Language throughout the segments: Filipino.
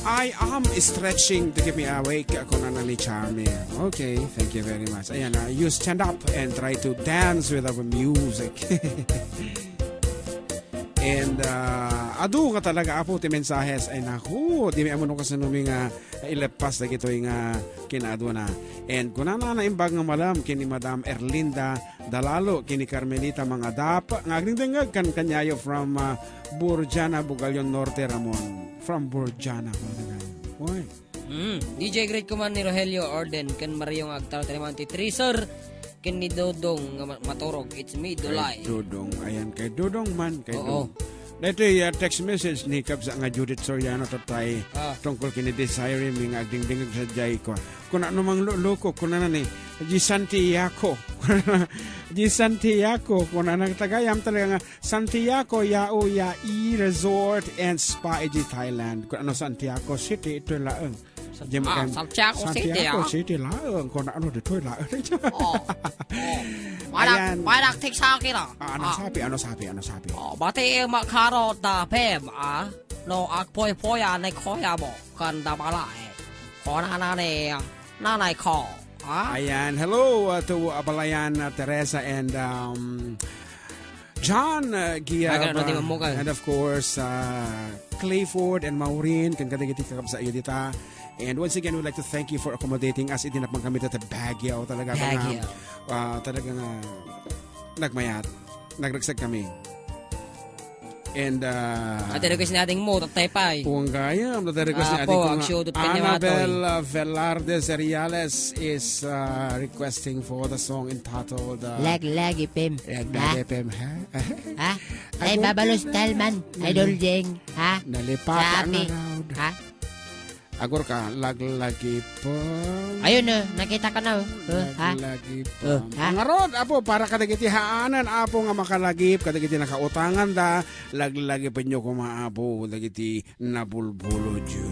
I am stretching to keep me awake. Ako na ni Charmy. Okay, thank you very much. Ayan, you stand up and try to dance with our music. And adu ka talaga apo ti mensahes ay naku, di mi amo no kasanumi nga ilepas na gito nga kinadwa na. And kunana na imbag nga malam kini Madam Erlinda Dalalo kini Carmelita mga dap nga agdingdingag kan kanyayo from Burjana, Bugalyon Norte, Ramon. From Burjana. Oy. DJ Great Command ni Rogelio Orden kan Mario nga agtaro telemanti Trisor ken ni Dodong nga maturog. It's me Dulay. Dodong, ayan kay Dodong man kay Dodong. Dito yung text message ni Kabsa nga Judith Soriano tatay tungkol kini Desire mi nga agdingdingag sa jay ko. Kung ano mang loko kung ano ni Di Santiago. Di Santiago kung ano tagayam talaga nga Santiago Yao Yai Resort and Spa di Thailand. Kung ano Santiago City ito laeng. Santiago City laeng kung ano dito laeng. Wadak tik sa akin Ano sabi? Bati makarot da pem no akpoyในคอยาบอกกันda balay. Kung nanay ko. Ayan, hello to Abalayan Teresa and John Giab, and of course Clayford and Maureen kan kadagiti kakab sa iyo dita. And once again, we'd like to thank you for accommodating us. Itinapang kami dito Baguio. Talagang nagmayat. Nagragsag kami. And at request nating mo tatay pay. Kung gayam, request nating Annabel Velarde Seriales is requesting for the song entitled Lag-lagi Pim. Lag-lagi Pim, ha? Ay babalos talman, idol jeng, ha? Nalipat na raw. Agor ka, lag-lagi po. Ayun na, nakita ka na. Lag-lagi po. Ang arod, apo, para kadagiti haanan, apo nga makalagip, kadagiti nakautangan da, lag-lagi pa nyo kumaapo, kadagiti nabulbulo dyo.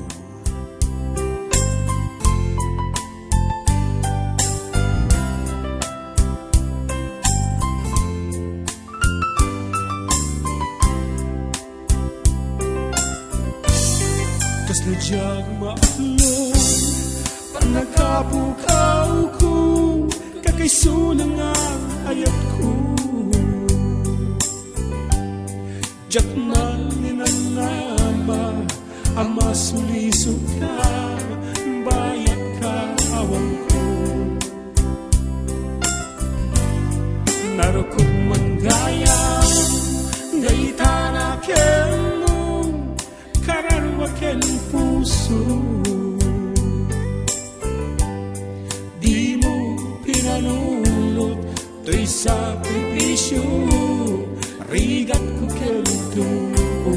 Kas na diyag maalong panagabukaw ko kakaysulang ang ayat ko Diyak man ninanama ama suliso ka bayat ka awang ko narukog man gayang gayitan akin KARRUBA ken puso di mo pinanulot to'y sakripisyo rigat ko ken tuo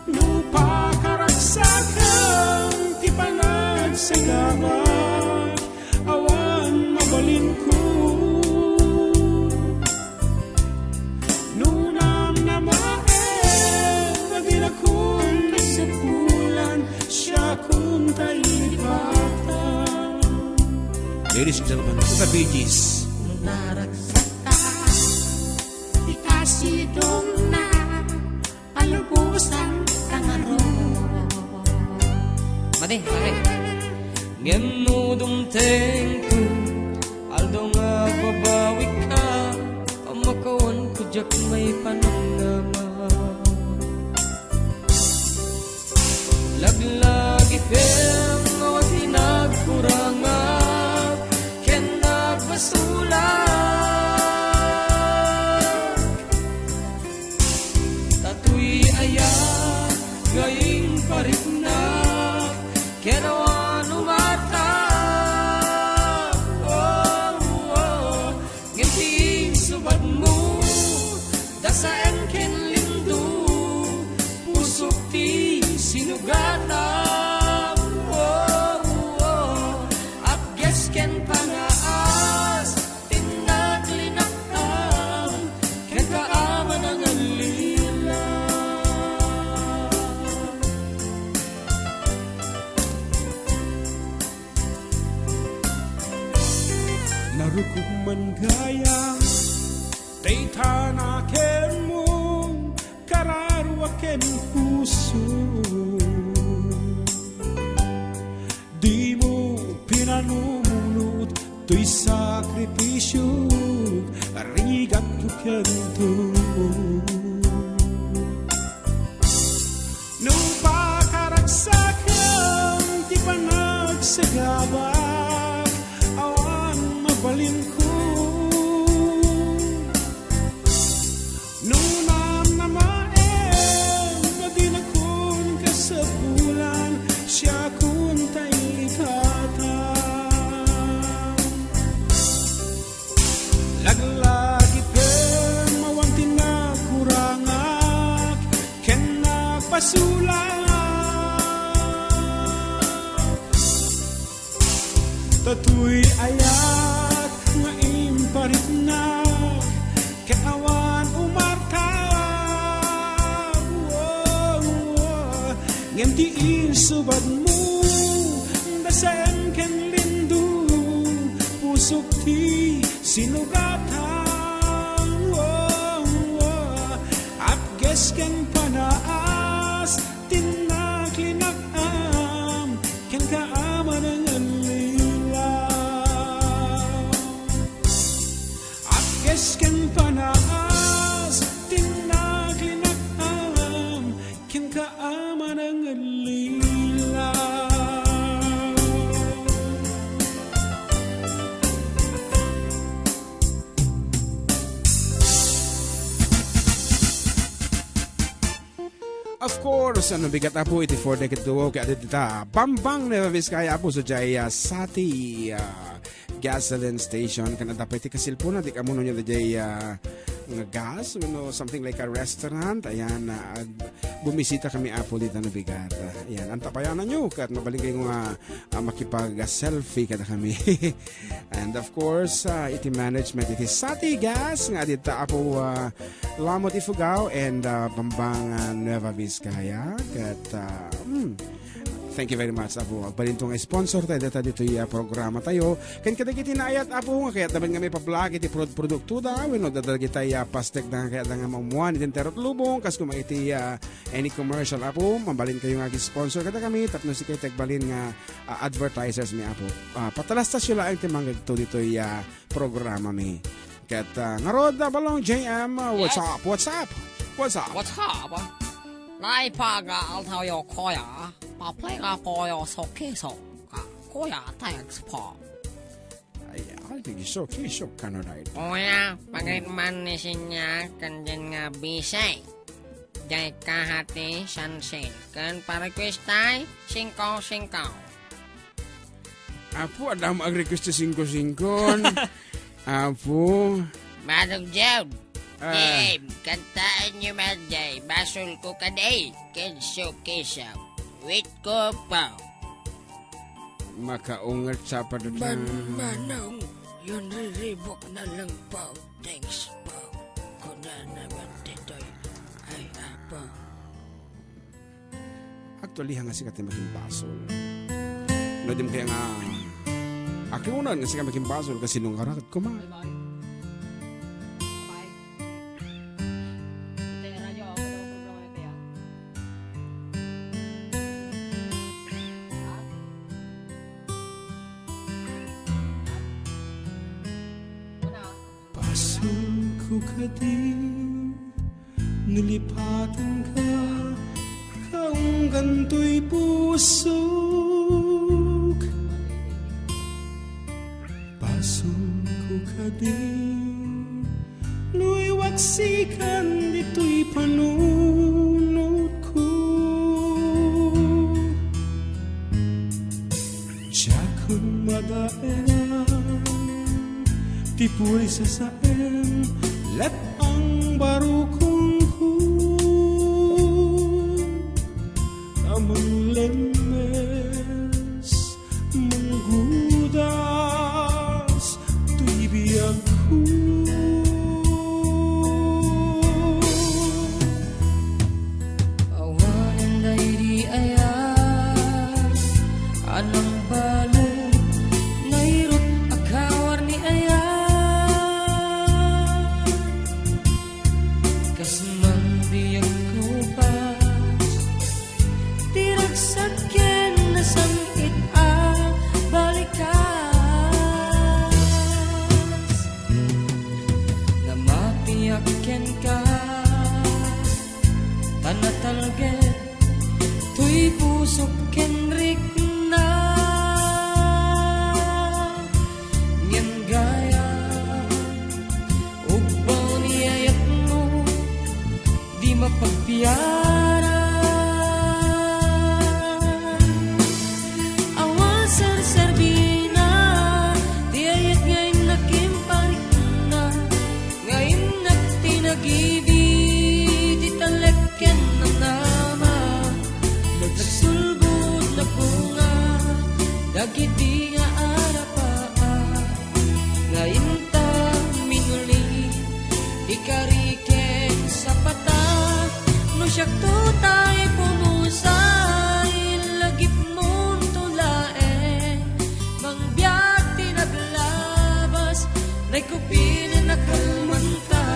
lupa karagsakan ti panagsagaman awan mabalin ko nunam naman Ladies and gentlemen, the Bee Gees. Naragsata, ikasidong na, palubusan kangaro. Mati. Ngeno dumteng ko, aldo nga babawi ka, pamakawan ko jak may panangama. Laglag ipem, awas hinagkurangan. Tatuy ayan gaying parigna kenawan umata nginting subad mo dasaan ken lindo pusok ti sinugata at ges ken panaas tinaglinaktam ken kaaman ang alila narukog man gaya tay tanaken mo KARRUBA waken puso. Di mo pinanunod to'y sakripisyo, rigat kukento. Nung pakaragsakan, di pa nagsagabak, awan mabalin ko. Nung namnamaen, pati na kun kasapulan, siya kun tayo itatang. Laglagi pen, mawanti na kurangak, ken nagpasulat. Tatu'y ayak, nga imparit na, ken awan umartag. Ngem tiil subad mo, dasen ken lindo, pusok ti sinugatan. Apges ken panaas, tinaklinakam, ken kaama ng alilaw. Apges ken panaas, tinaklinakam, ken kaama ng alilaw. Of course, ano bigat apo iti for decade duo kaya dita Bambang Nueva Vizcaya apo sa jaya Sati gasoline station kana dapat iti kasilpuna di kamuno niya jaya nga gas, something like a restaurant. Ayan, bumisita kami apo dito na bigat. Ayan, ang tapayanan nyo kat mabaling kayo nga makipag-selfie kada kami. And of course, iti management, iti Sati Gas nga dito apo Lamot Ifugao and Bambang Nueva Vizcaya. Kat, thank you very much apo. Balintong sponsor tayo dito yung programa tayo. Kan kadagiti na ayat apo nga kaya taban nga may pa-vlog iti produkto da. Dadalagi tayo pastek na kaya nga mamuan iti terot lubong. Kas kung iti any commercial apo, mambalin kayo nga sponsor kada kami. Tapno si kayo tagbalin nga advertisers mi apo. Patalastas yun lang timang dito yung programa mi. Kat nga roda balong JM, what's up? What's up? What's up? What's up? Naipagal tayo koya. Paplega po yo so keso. Koya thanks po. Ay, so kisok ka na rin. Kuya, pagitman ni sinya kanjan nga bisay. Jay kahati sansin. Kan pa-request tayo, 5-5. Apo, adamag-request sa 5-5. Apo. Madog Jod. Game, kantaan nyo Jay. Basol ko kaday. Kenso kesaw. Wait ko pa. Makaungat sa padutang. Manong, yun riribok na lang po. Thanks po. Kung na naman dito'y ay apo. Actually, hanga sikat yung maging basol. Nadim kaya nga, akiunan nga sikat maging basol kasi nung karakat ko ma. Kadi nilipatan ka kang ganto'y pusok. Pasong ko kadi no'y waksikan dito'y panunod ko. Tiyakon madaen tipuri sa saen let ang barukong ko amang lemes manggudas tuy biyag ko. Awanan day di ayat anang balong nairot akawar ni ayat. Kasman di ako pa anatalgen tuy pusok kenrik na ngem gaya ugbaw niyayat mo di mapagpiyara awal ser-serbina di ayat ngayon nakimparik na ngayon na tinagibi di taleken na nama nagsulbud na bunga dagit di nga arapaa ngayon ta minuli ikariken sa pata no siyak tutay pumusay lagip mong tulae mangbiyag tinaglabas na'y kupinin na kalmanta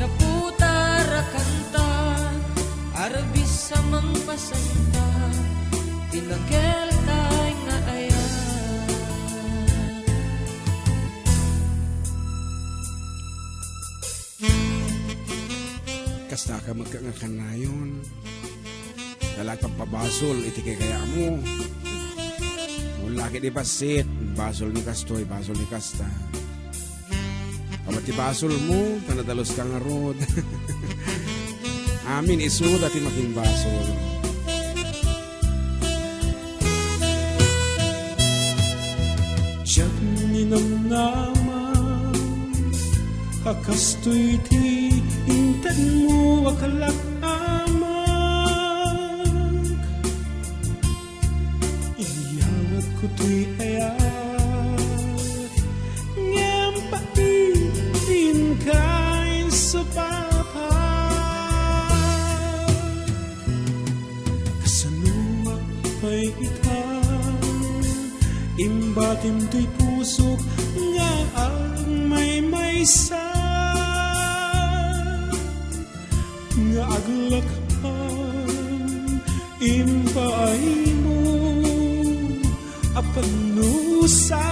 naputara kanta arbis sa mangpasanta tinakel tay nga ayan Kasta ka magkakanayon. Dalakang pabasol, iti kaya mo. Lagi di basit, basol ni kastoy, basol ni kasta. Kapati basol mo, tanadalos ka nga rod. Amin, isu dati making basol. Siyak ninamnaman Hakastoy ti intan mo akalak-amag Iyawat ko to'y ayat Ngam paitin kay sa papag Kasanuma ay itang Imbatim to'y pusok nga ang may sa nga aglakhan impaay mo apanusa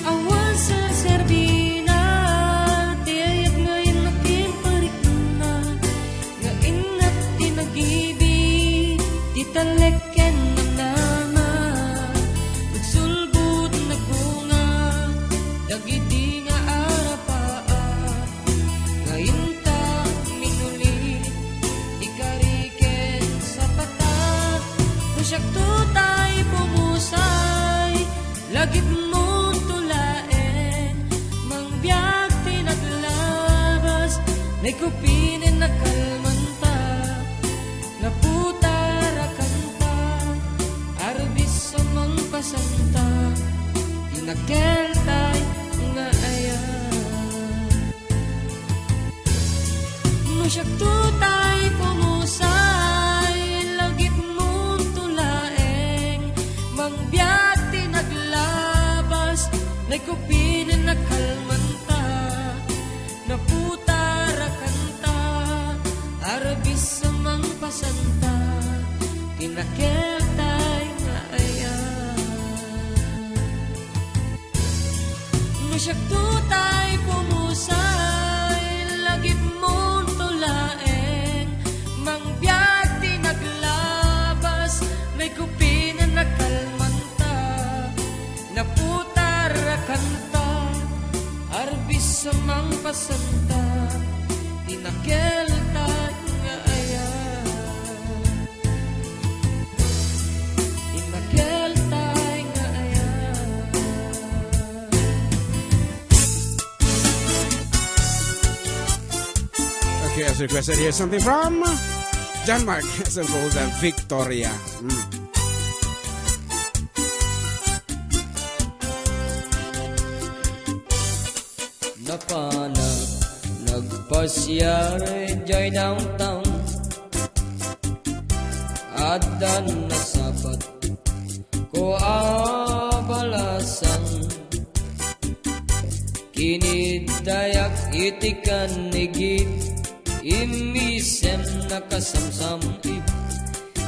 awan sa serbina di ayat ngayon nakimparik na nga ingat tinagibi di taleken ng nama nagsulbud nagbunga dagiti nga arapaa ngayon ta minuli ikariken sa pata kusyak tutay pumusay lagip mo tulaen mangbiyag tinaglabas na'y kupinin na kalmanta naputara kanta arbis sa mangpasanta tinakeltay nga ayan no siyak tutay pumusay lagip mong tulaeng mangbiyag tinaglabas na'y kupinin na kalmanta naputara kanta arbis sa mangpasanta tinakeltay nga ayan no siyak tutay pumusay lagip mong tulaeng mangbiyag tinaglabas may kupinan na kalmanta naputara kanta arbis sa mangpasanta tinakeltay nga ayan tinakeltay nga ayan Okay, as requested, here's something from John Mark. It's called Victoria. Napanag nagpasyare jay downtown Adda na sabat ko abalasan kinidayak itikan nigit imisem nakasamsam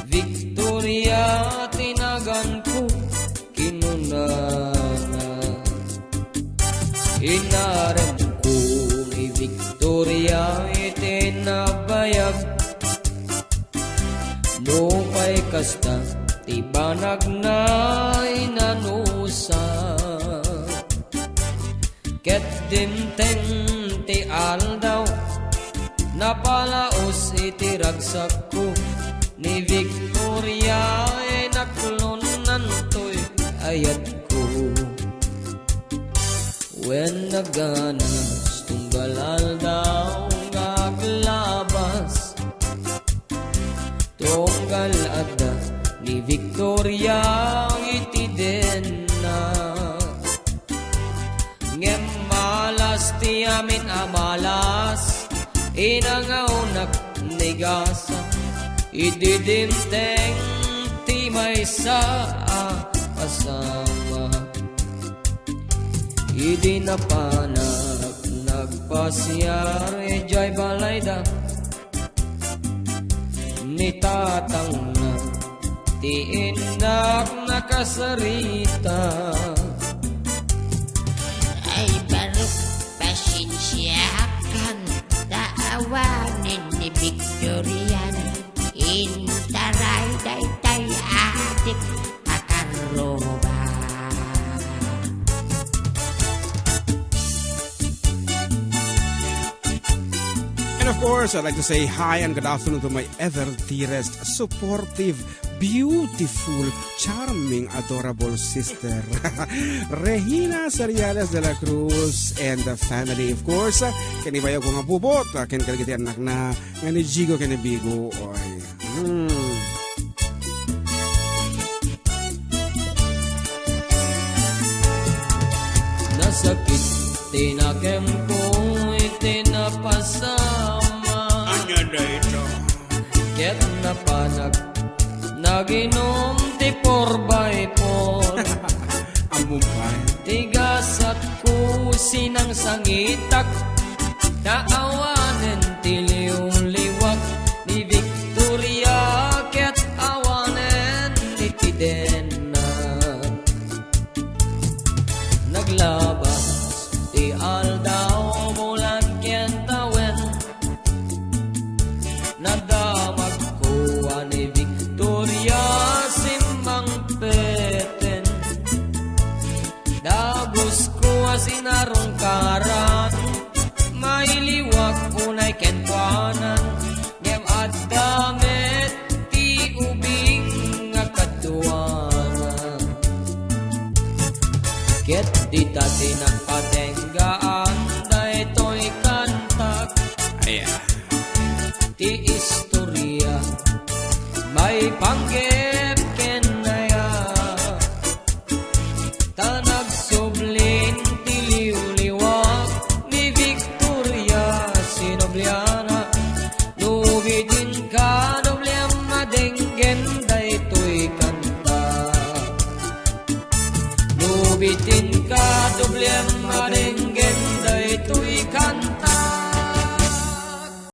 Victoria tinagan ko kinunana inarem ko ni Victoria dimteng ti aldaw, napalaos iti ragsak ko, ni Victoria ay naklunan to'y ayat ko. When naganas tunggal aldaw ngaglabas, tunggal Adda ni Victoria iti denna. Ngem malas ti amin amalas, inangaunak negasa, ididimteng ti maysa asama. Idi na panak nagpasyar ejay balayda, ni tatang na ti inak nakasarita. Ay barok pasensyakan, taawanin ni Victorian, intaray daytay adik akaruba. And of course, I'd like to say hi and good afternoon to my ever dearest, supportive, beautiful, charming, adorable sister, Regina Sariales de la Cruz and the family. Of course, kanibayaw ko nga bubot, ken kalagiti anak na nga ni Jigo ken ni Bigo. Oy. Nasakit tinakem ko itinapasama, Anya na ito? ket napanag naginom ti 4x4. Ang Mumbai. Tigasat ko sinang sangitak, naawanen ti liwliwak ni Victoria, ket awanen ni Tidena. Naglabas ti aldaw bulan ken tawen, nadamag ko ni Victoria simbang peten. Dabos ko asinarong karan, mailiwag unay kenkwanan, ngem addamet ti ubing nga katuanan. Ket di tati nagpatenggaan, daytoy kantak ti istorya, may panggep kenaya. Tanag sublin ti liwliwag ni Victoria sinobliana, nubitin ka doblem madenggen